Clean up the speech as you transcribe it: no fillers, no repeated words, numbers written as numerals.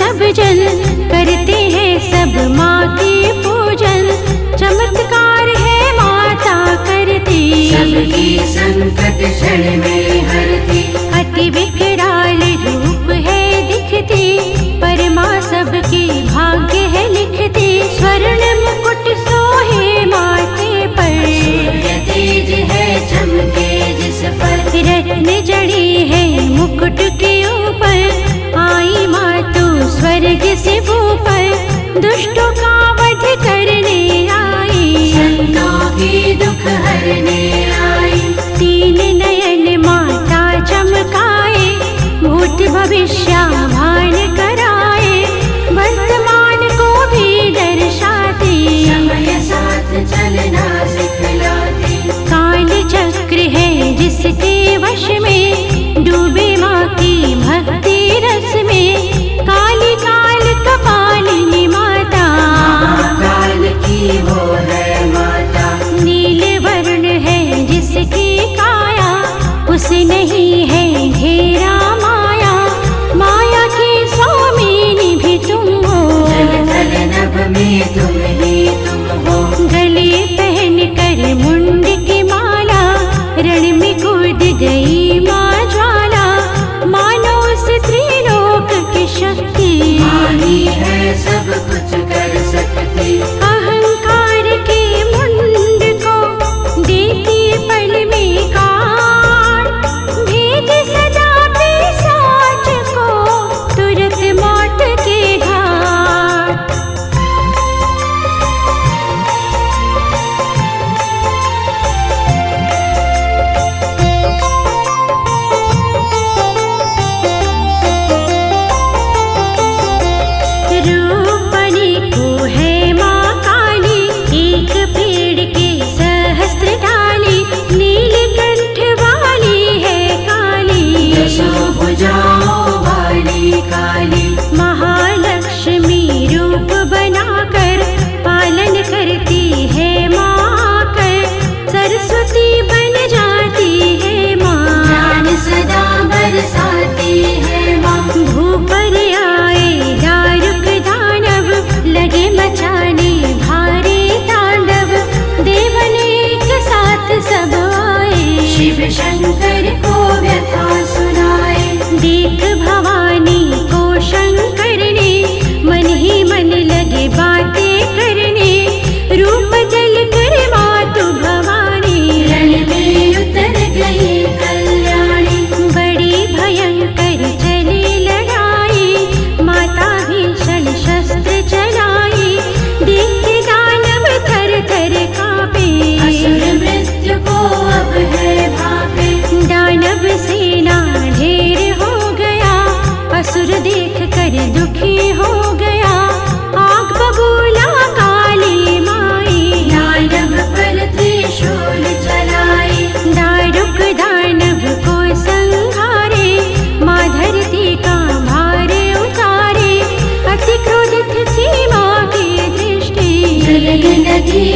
सब जन करते हैं सब माँ की पूजन। चमत्कार है माता करती, सबकी संकट क्षण में हरती। अति विकराल रूप है दिखती, पर माँ सबकी भाग्य है लिखती। स्वर्ण मुकुट सोहे माथे पर, सूर्य तेज है चमके जिस पर। रत्न जड़ी है मुकुट के ऊपर, आई माँ तू स्वर्ग से ऊपर। दुष्टों का वध करने आई, संतों की दुख हरने आई। तीन नयन माता चमकाए, भूत भविष्य भान कराए। वर्तमान को भी दर्शाती, समय साथ चलना सिखलाती। काल चक्र है जिसके वश में, डूबे माँ की भक्ति रस में। काली काल कपालिनी माता, काल की वो है माता। नील वर्ण है जिसकी काया, उसे नहीं है घेरा माया। माया की स्वामिनी भी तुम हो, जल थल नभ में तुम ही तुम हो। गले पहन कर मुंड की माला, रण में कूद गई माँ ज्वाला। मानो उस त्रिलोक की शक्ति, माही है सब कुछ कर सकती। अहंकार के मुंड को देती पल में काट। भेद सदा पिशाच को तुरंत मौत के घाट। रूपनी को है माँ काली, एक पेड़ के सहस्त्र डाली। नीलकंठ वाली है काली, दसों भुजाओं वाली काली। महालक्ष्मी रूप बनाकर पालन करती है माँ कर। सरस्वती बन जाती है माँ, ज्ञान सदा बरसाती है माँ। भूपर आए दारुक दानव, लगे मचाने भारी तांडव। देवन एक साथ सब आए, शिव शंकर को व्यथा सुनाए। देख भवानी को शंकर ने, मन ही मन लगे बातें करने। रूप जल कर मातु भवानी, रण में उतर गई कल्याणी। बड़ी भयंकर चली लड़ाई, माता भीषण शस्त्र चलाई। देखते दानव थर थर कांपे, असुर मृत्यु को अब है भापे। दानव सेना ढेर हो गया, असुर देख कर दुखी हो गया। आग बबूला काली माई, दानव पर त्रिशूल चलाई। दारुक दानव को संहारे, माँ धरती का भार उतारे। अति क्रोधित थी माँ की दृष्टि, जलने लगी